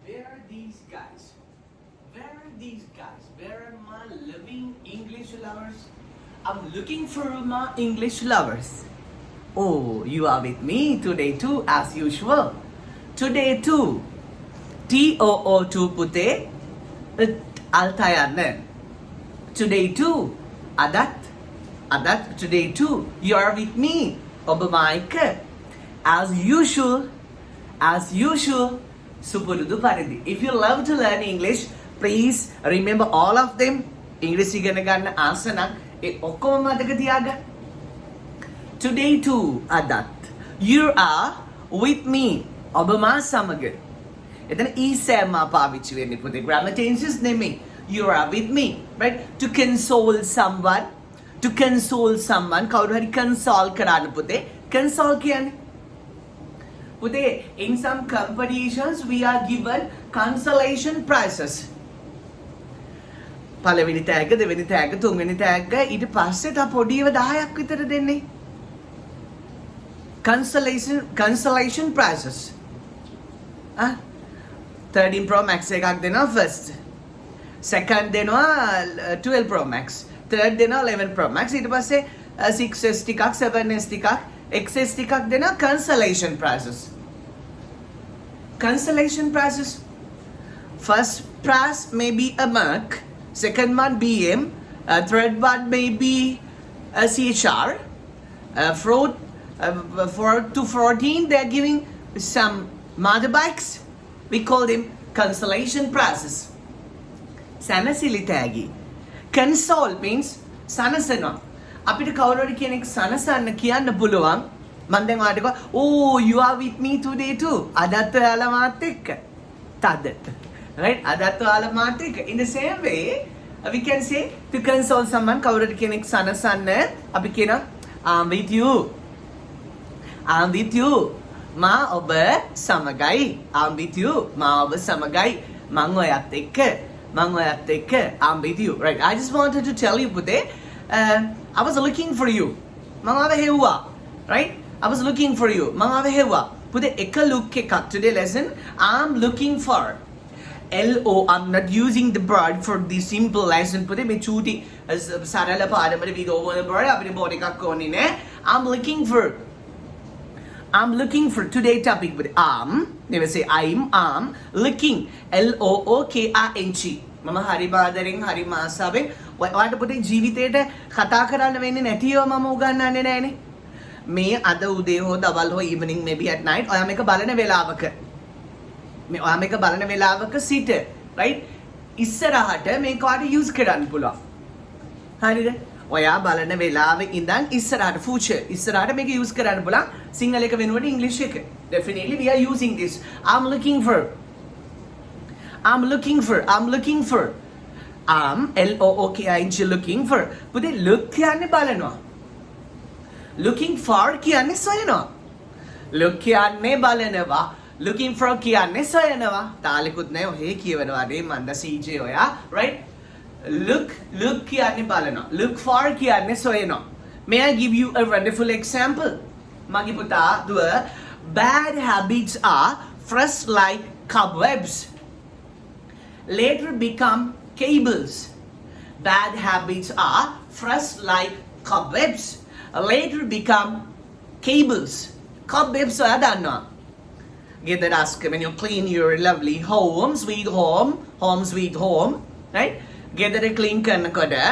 Where are these guys? Where are these guys? Where are my living English lovers? I'm looking for my English lovers. Oh, you are with me today too, as usual. Today too. TOO2 පුතේ අල්තයන්න. Today too. අදත් today too. You are with me. ඔබ මායික. As usual. සුපුරුදු පරිදි. If you love to learn English, please remember all of them. English ඉගෙන ගන්න ආස නම් ඒ ඔක්කොම මතක තියාගන්න. Today too, අදත්. You are with me. ඔබ මා සමග. එතන ඊසෑම පාවිච්චි වෙන්නේ පුතේ. Grammar tenses නෙමෙයි. You are with me. Right? To console someone. කවුරු හරි console කරන්න පුතේ. Console කියන්නේ පුතේ, in some competitions we are given consolation prizes. පළවෙනි තෑග්ග, දෙවෙනි තෑග්ග, තුන්වෙනි තෑග්ග ඊට පස්සේ තව පොඩිව 10ක් විතර දෙන්නේ. Consolation prizes. 13 Pro Max එකක් දෙනවා first. Second දෙනවා 12 Pro Max. Third දෙනවා 11 Pro Max. ඊට පස්සේ 6S ටිකක්, 7S ටිකක්, XS ටිකක් දෙනවා consolation prizes. Consolation prizes. First prize may be a Mac, second one BM, third one may be a CHR. 4 to 14 they are giving some motorbikes. We call them consolation prizes. Sanasili tagi. Console means sanasana. අපිට කවුරු හරි කෙනෙක් සනසන්න කියන්න පුළුවන්. මම දැන් ඔයාලට කිව්වා, "Oh, you are with me today too." අදත් ඔයාලා මාත් එක්ක. තද. Right? අදත් ඔයාලා මාත් එක්ක. In the same way, we can say to console someone, කවුරු හරි කෙනෙක් සනසන්න අපි කියනවා, "I'm with you." I'm with you. මා ඔබ සමගයි. I'm with you. මා ඔබ සමගයි. මං ඔයත් එක්ක. I'm with you. Right? I just wanted to tell you today, I was looking for you. මං ආව හෙව්වා. Right? I was looking for you. මං ආව හෙව්වා. පුතේ එක look එකක්. Today lesson, I'm looking for. LO, I'm not using the bird for the simple lesson. පුතේ මේ චූටි සරල පාඩමට we go over the bird අපිට බෝඩ් එකක් ඕනේ නෑ. I'm looking for today topic with never say I'm looking LOOKING. මම හරි බාදරෙන් හරි මාසාවෙන් ඔයාලට පුතේ ජීවිතේට කතා කරන්න වෙන්නේ නැතිව මම උගන්වන්නේ නැහනේ. මේ අද උදේ හෝ දවල් හෝ evening maybe at night ඔයා මේක බලන වෙලාවක සිට right ඉස්සරහට මේක ඔයාලට use කරන්න පුළුවන්. හරිද? ඔයා බලන වෙලාවේ ඉඳන් ඉස්සරහට future ඉස්සරහට මේක use කරන්න පුළුවන්. සිංහල එක වෙනුවට english එක. Definitely we are using this. I'm looking for. LOOKING looking for. පුතේ look කියන්නේ බලනවා. Looking for කියන්නේ සොයනවා. Look කියන්නේ බලනවා. Looking for කියන්නේ සොයනවා. තාලෙකුත් නැහැ ඔහේ කියවනවා නේ මන්ද CJ ඔයා. Right? Look කියන්නේ බලනවා. Look for කියන්නේ සොයනවා. May I give you a wonderful example? මගේ පුතා දුව, bad habits are fresh like cobwebs. Later become cables. Bad habits are fresh like cobwebs. Later become cables. Cobwebs are done. Get that ask when you clean your lovely home, sweet home, right? Get that clean karnakoda.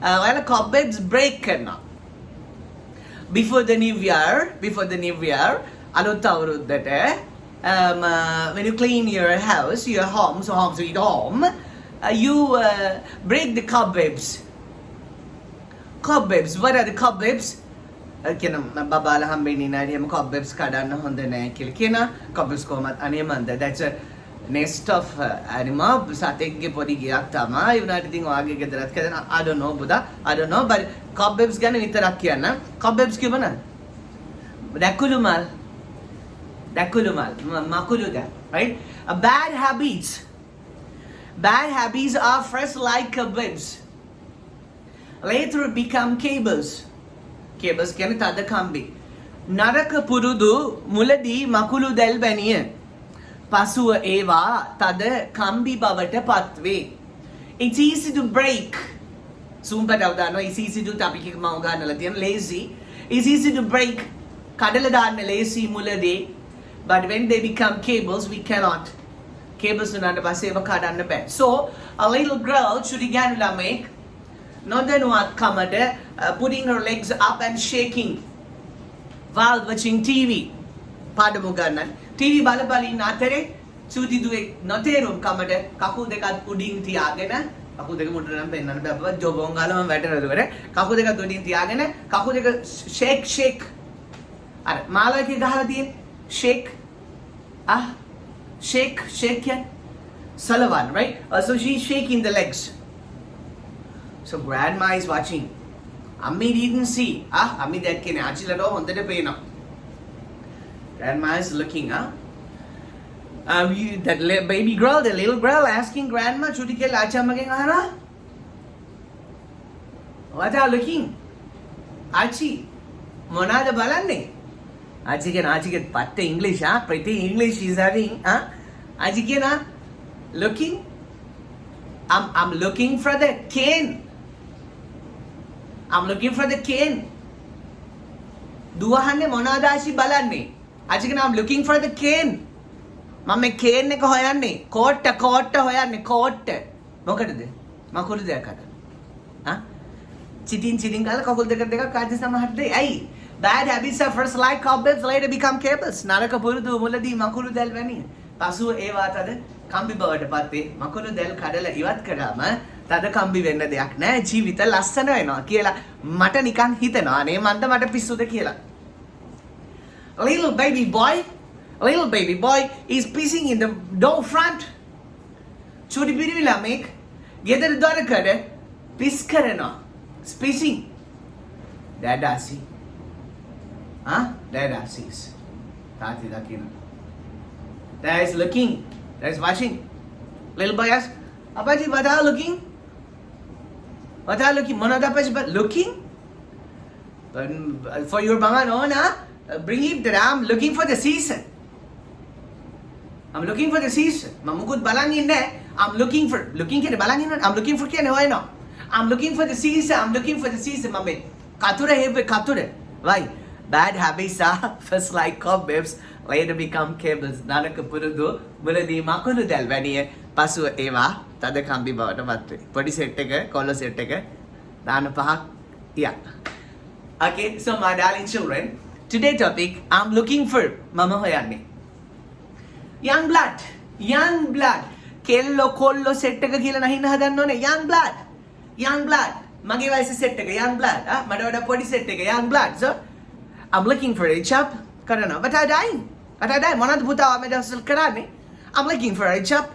Well, cobwebs break karna. Before the new year, alut avruddata. When you clean your house, your home, sweet home, you break the cobwebs. Cobwebs, what are the cobwebs? කියන බබාලා හම්බෙන්නේ නැහැ එහෙම cobwebs කඩන්න හොඳ නැහැ කියලා කියන cobwebs කොහමද අනේ මන්ද that's a nest of animal සතෙක්ගේ පොඩි ගියක් තමයි උනාට ඉතින් ඔයාගේ ගෙදරත් කදන I don't know බුදා I don't know but cobwebs ගැන විතරක් කියන්න cobwebs කියවන දැකුළු මල් මකුළුද right bad habits are fresh like cobwebs later become cables කියන්නේ තද කම්බි නරක පුරුදු මුලදී මකුළු දැල් බැනිය පසුව ඒවා තද කම්බි බවට පත්වේ. It's easy to break. සූම්පට අවදානවා it's easy to අපි කිව්ව මම ගන්නලා තියෙන lazy. It's easy to break. කඩලා දාන්න lazy මුලදී. But when they become cables we cannot. Cables උනාට පස්සේ ඒවා කඩන්න බෑ. So a little girl චුටි ගෑනු ළමෙක් නොදැනුවත්කමට putting her legs up and shaking while watching TV. පාඩමු ගන්නන්. TV බලන අතරේ චුටි දුවේ නොතේරුම් කමට කකුල් දෙකත් උඩින් තියාගෙන කකුල් දෙක මුට්ට නම් පෙන්නන්න බෑ අපවත් ජොබෝන් ගාලා මම වැටෙනද කර කකුල් දෙකත් උඩින් තියාගෙන කකුල් දෙක shake අර මාළකේ ගහලා තියෙන shake shake කියන්නේ Salavan, right? So she's shaking the legs. So grandma is watching. Ammi didn't see. Ammi දැක්කේ නෑ. අචිලට හොඳට පේනවා. Grandma is looking, baby girl, the little girl asking grandma, චුටි කෙල්ල ආච්චිමගෙන් අහනවා. What are you looking? ආච්චි මොනවාද බලන්නේ? ආච්චිගේ පට්ට English, pretty English is having, ආච්චි කියනවා looking. I'm looking for the cane. I'm looking for the cane. දුවහන්නේ මොනවාද ආච්චි බලන්නේ? ආච්චි කියනවා I'm looking for the cane. මම මේ cane එක හොයන්නේ. කෝට්ට හොයන්නේ කෝට්ට. මොකටද? මකුළු දෙකකට. චිටින් ගාලා කකුල් දෙක කාටි සමහරට ඇයි? Bad habits are first like cobwebs, later become cables. නරක පුරුදු මුලදී මකුළු දැල් වැනි. පසුව ඒවාත් අද කම්බි බවට පත්වේ. මකුළු දැල් කඩලා ඉවත් කරාම තද කම්බි වෙන්න දෙයක් නෑ. ජීවිත ලස්සන වෙනවා කියලා මට නිකන් හිතෙනවා. අනේ මට පිස්සුද කියලා. Little baby boy is pissing in the door front. චුටි පිරිමි ළමෙක් ගෙදර දොරකඩ පිස් කරනවා. Pissing. Dada see. Dada sees. Tati dakina. Dad is looking. Dad is watching. Little boy asks, Apaji, what are you looking? What are you looking? Monada Apaji, but looking? But for your mama, no, na? Bring it that I'm looking for the season. I'm looking for the season. Mamukut balangin ne. I'm looking for balangin. I'm looking for kya no, no. I'm looking for the season, mummy. Kature heve kature. Why? Bad habits are first like cobwebs, later become cables. Nanaka purudu, muladi makulu del vaniye, pasu eva, tada kambi bavata patre. Podi set එක, collar set එක, දාන පහක්. Yeah. Okay, so my darling children, today's topic, I'm looking for mama hoyanne. Young blood. කෙල්ලෝ කොල්ලෝ set එක කියලා නහින්න හදන්න ඕනේ. Young blood. මගේ වයසේ set එක young blood. මට වඩා පොඩි set එක young blood. So I'm looking for a job. කරනවා. But I dying. මොනවද පුතා මේ දවස්වල කරන්නේ? I'm looking for a job.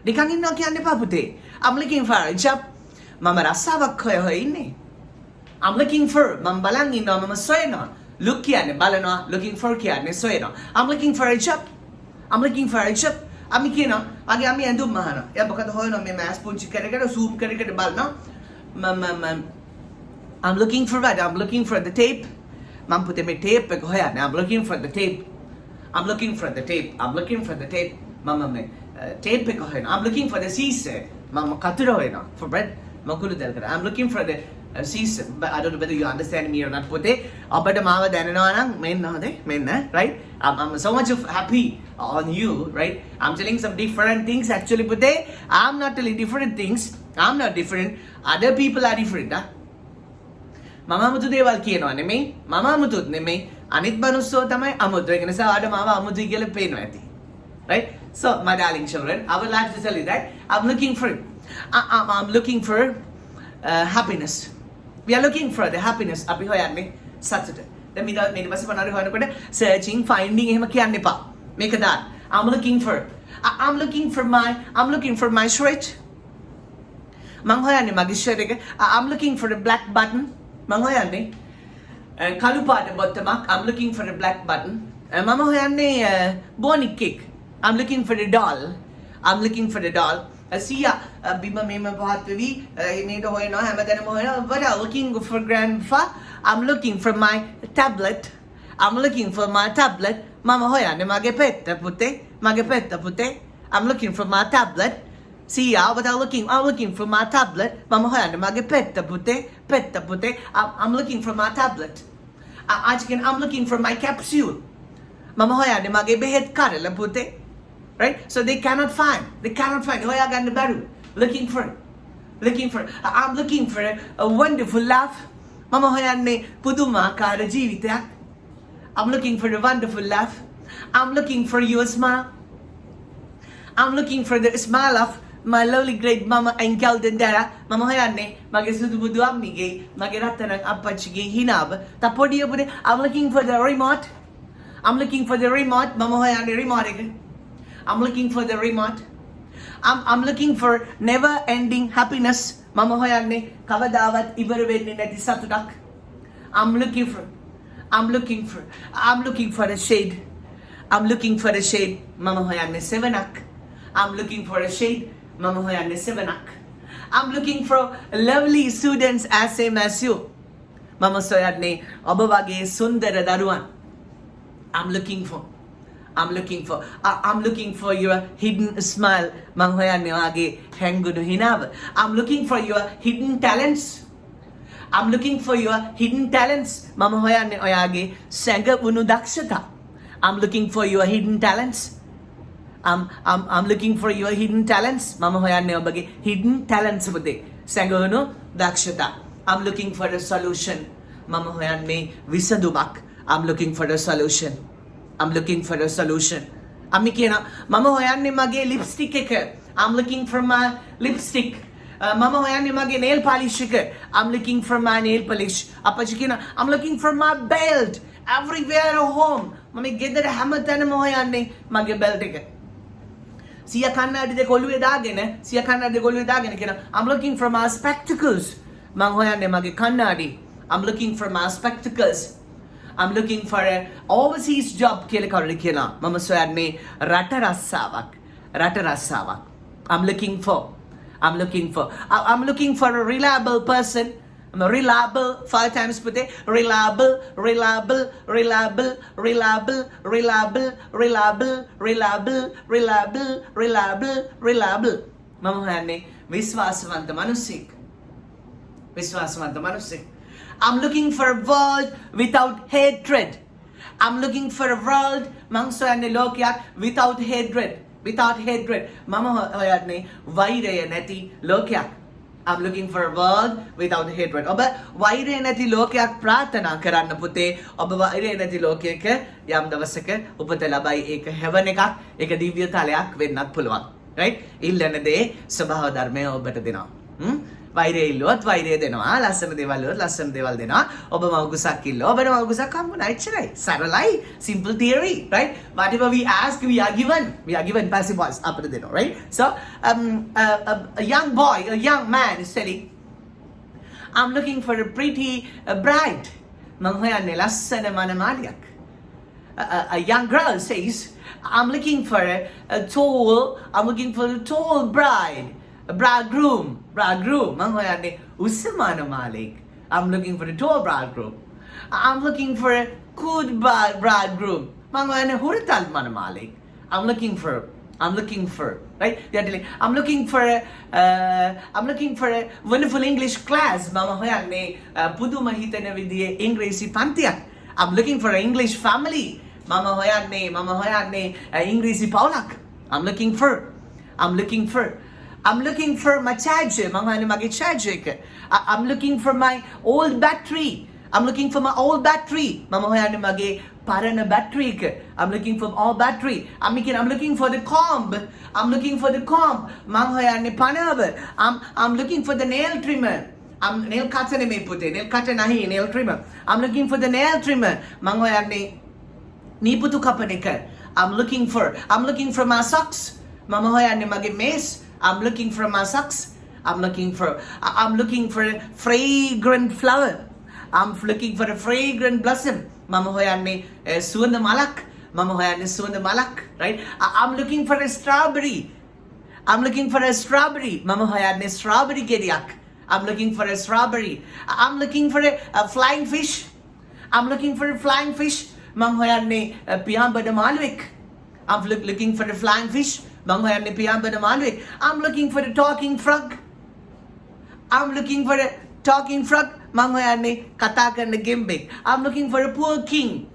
නිකන් ඉන්නවා කියන්න එපා පුතේ. I'm looking for a job. මම රස්සාවක් හොය ඉන්නේ. I'm looking for මම බලන් ඉන්නවා මම සොයනවා. Look කියන්නේ බලනවා. Looking for කියන්නේ සොයනවා. I'm looking for a job. අපි කියනවා මගේ අම්මි ඇඳුම් මහනවා. එයා මොකද හොයනවා මේ මෑස් පුංචි කරගෙන zoom කරගෙන බලනවා. I'm looking for what? I'm looking for the tape. මම පුතේ මේ tape එක හොයන්නේ. I'm looking for the tape. මම මේ tape එක හොයනවා. I'm looking for the season. මම කතුර හොයනවා for bread. මකුළු දැල් කරා. I'm looking for the season. But I don't know whether you understand me or not පුතේ. අපිට මාව දැනනවා නම් මෙන්න right? I'm so much of happy on you, right? I'm telling some different things actually පුතේ. I'm not telling different things. I'm not different. Other people are different. මම අමුතු දේවල් කියනවා නෙමෙයි. මම අමුතුත් නෙමෙයි. අනිත් මනුස්සෝ තමයි අමුතු. ඒක නිසා ආඩ මාව අමුතුයි කියලා පේනවා ඇති. Right? So, my darling children, I would like to tell you that I'm looking for happiness. We are looking for the happiness. අපි හොයන්නේ සතුට. දැන් මේ ඊපස්සේ මොනවාරි හොයනකොට searching, finding එහෙම කියන්න එපා. මේක දාන්න. I'm looking for my shirt. මං හොයන්නේ මගේ shirt එක. I'm looking for the black button. මං හොයන්නේ කළු පාට බොත්තමක්. I'm looking for the black button. මම හොයන්නේ bonnie cake. I'm looking for the doll. Siya, bima may mabuhat baby. May to hoy no, hamadan mo hoy no. But I'm looking for grandpa. I'm looking for my tablet. Mama hoy ane mage pet putte. mage petta putte. I'm looking for my tablet. See ya, but I'm looking for my tablet. Mama hoyanne mage petta putte. I'm looking for my tablet. I'm looking for my capsule. Mama hoyanne mage behet karala putte. Right? So they cannot find. Hoya ganna baru. Looking for. I'm looking for a wonderful laugh. Mama hoyanne pudumakara jeevitayak. I'm looking for a wonderful laugh. I'm looking for your smile. I'm looking for the smile of my lovely great mama and Golden Dara. Mama hoyanne mage sudubudu ammige mage rattanang appachige hinab. Tapodiya bude. I'm looking for the remote. Mama hoyanne remote. I'm looking for the remote. I'm looking for never-ending happiness. Mama hoyanne kavadawat iwara wenne nathi satutak. I'm looking for a shade. Mama hoyanne sevenak. I'm looking for a shade. Mama hoyanne sevenak. I'm looking for lovely students as same as you. Mama hoyanne oba wage sundara daruwan. I'm looking for your hidden smile. Mama hoyanne wage hengunu hinawa. I'm looking for your hidden talents. Mama hoyanne oyage sangavunu dakshata. I'm looking for your hidden talents. I'm looking for your hidden talents. Mama hoyanne obage hidden talents bude sangavunu dakshata. I'm looking for a solution. Mama hoyanne visadumak. I'm looking for a solution. Ami kiyana mama hoyanne mage lipstick එක. I'm looking for my lipstick. Mama hoyanne mage nail polish එක. I'm looking for my nail polish. Appachi kiyana I'm looking for my belt. Everywhere at home. Mama ගෙදර හැමතැනම හොයන්නේ මගේ belt එක. සිය කන්නඩි දෙක ඔළුවේ දාගෙන කියන I'm looking for my spectacles. මං හොයන්නේ මගේ කන්නඩි. I'm looking for my spectacles. I'm looking for an overseas job කියලා කවුරුද කියනවා. මම සොයන්නේ රට රස්සාවක්. I'm looking for a reliable person. I'm a reliable 5 times පුතේ. reliable. මම හොයන්නේ විශ්වාසවන්ත මිනිස්සෙක්. I'm looking for a world without hatred. මං සොයන්නේ ලෝකයක් without hatred. මම හොයන්නේ වෛරය නැති ලෝකයක්. I'm looking for a world without hatred. ඔබ වෛරය නැති ලෝකයක් ප්‍රාර්ථනා කරන්න පුතේ. ඔබ වෛරය නැති ලෝකයක යම් දවසක උපත ලබයි. ඒක heaven එකක්. ඒක දිව්‍ය තලයක් වෙන්නත් පුළුවන්. right? ඉල්ලන දේ ස්වභාව ධර්මය ඔබට දෙනවා. වෛරය ඉල්ලුවොත් වෛරය දෙනවා. ලස්සන දේවල් ඉල්ලුවොත් ලස්සන දේවල් දෙනවා. ඔබ මවුගුසක් ඉල්ලුවා. ඔබට මවුගුසක් හම්බුනා. එච්චරයි. සරලයි. Simple theory. right? Whatever we ask, we are given. Passive voice අපිට දෙනවා. right? So, a young boy, a young man is telling, I'm looking for a pretty bride. මං හොයන්නේ ලස්සන මනමාලියක්. A young girl says, I'm looking for a tall bride. A bridegroom. මං හොයන්නේ උස්සමාන මාලෙක්. I'm looking for a tall bridegroom. I'm looking for a good bridegroom. මං හොයන්නේ හුරතල් මනමාලෙක්. I'm looking for, right? They are telling, I'm looking for a wonderful English class. මම හොයන්නේ පුදුම හිතෙන විදිහේ ඉංග්‍රීසි පන්තියක්. I'm looking for an English family. මම හොයන්නේ ඉංග්‍රීසි පවුලක්. I'm looking for my charger. මම හොයන්නේ මගේ charger එක. I'm looking for my old battery. මම හොයන්නේ මගේ පරණ battery එක. I'm looking for all battery. I'm looking for the comb. මම හොයන්නේ පනව. I'm looking for the nail trimmer. nail cutter නෙමෙයි පුතේ. nail cutter නැහැ, nail trimmer. I'm looking for the nail trimmer. මම හොයන්නේ නීපුතු කපන එක. I'm looking for my socks. මම හොයන්නේ මගේ මේස්. I'm looking for my socks. I'm looking for a fragrant flower. I'm looking for a fragrant blossom. මම හොයන්නේ සුවඳ මලක්. right? I'm looking for a strawberry. මම හොයන්නේ strawberry ගෙඩියක්. I'm looking for a strawberry. I'm looking for a flying fish. මම හොයන්නේ පියාඹන මාළුවෙක්. I'm looking for the flying fish. Mang hoyanne piyambana maluwe. I'm looking for the talking frog. I'm looking for a talking frog. Mang hoyanne kata karana gembek. I'm looking for a poor king.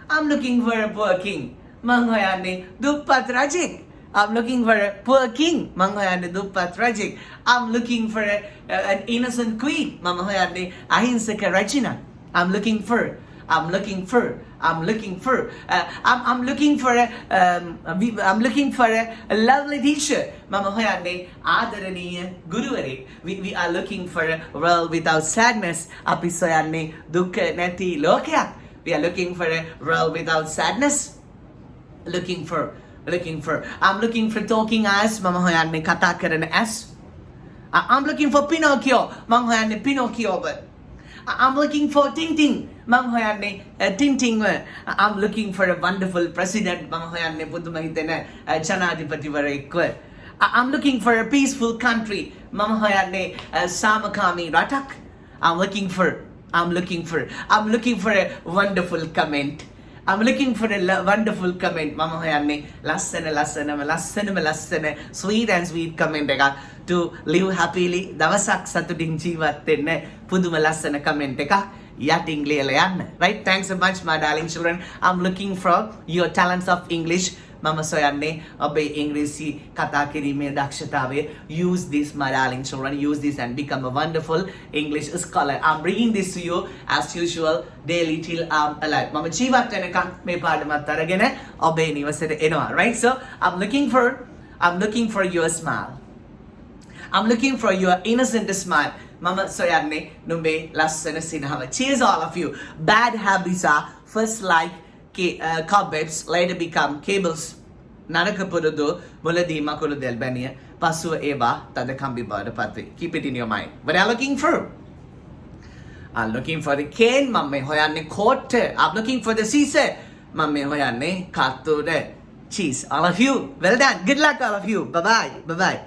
I'm looking for a poor king. Mang hoyanne duppat rajik. I'm looking for a poor king. Mang hoyanne duppat rajik. I'm looking for an innocent queen. Mang hoyanne ahinsaka rajina. I'm looking for I'm looking for I'm looking for I'm looking for I'm looking for a lovely teacher. Mama hoyanne ආදරණීය ගුරුවරයෙක්. We are looking for a world without sadness. අපි සොයන්නේ දුක නැති ලෝකයක්. We are looking for a world without sadness. Looking for I'm looking for talking eyes. Mama hoyanne කතා කරන ඇස්. I'm looking for Pinocchio. මම හොයන්නේ Pinocchio. I'm looking for Tintin. මම හොයන්නේ Tintin. I'm looking for a wonderful president. මම හොයන්නේ පුදුම හිතෙන ජනාධිපතිවරයෙක්ව. I'm looking for a peaceful country. මම හොයන්නේ සාමකාමී රටක්. I'm looking for a wonderful comment. I'm looking for a wonderful comment. Mama hoyanne lassana sweet and sweet comment එකක් to live happily දවසක් සතුටින් ජීවත් වෙන්න පුදුම ලස්සන comment එකක් යටින් ලියලා යන්න. Right? Thanks so much my darling children. I'm looking for your talents of English. Mama soyanne ඔබේ ඉංග්‍රීසි කතා කිරීමේ දක්ෂතාවය. Use this my darling children. Use this and become a wonderful English scholar. I'm bringing this to you as usual daily till I'm alive. මම ජීවත් වෙනකන් මේ පාඩමත් අරගෙන ඔබේ නිවසට එනවා. Right? So I'm looking for your smile. I'm looking for your innocent smile. Mama soyanne numbe lassana sinahawa. Cheers all of you. Bad habits are first like cobwebs, later become cables. Naraka purudu muladi makulu delbania pasu eva tadakambi bada patri. Keep it in your mind. What are you looking for? I'm looking for the cane. Mamme hoyanne coat. I'm looking for the caesar. Mamme hoyanne kature cheese. All of you, well done. Good luck all of you. Bye bye.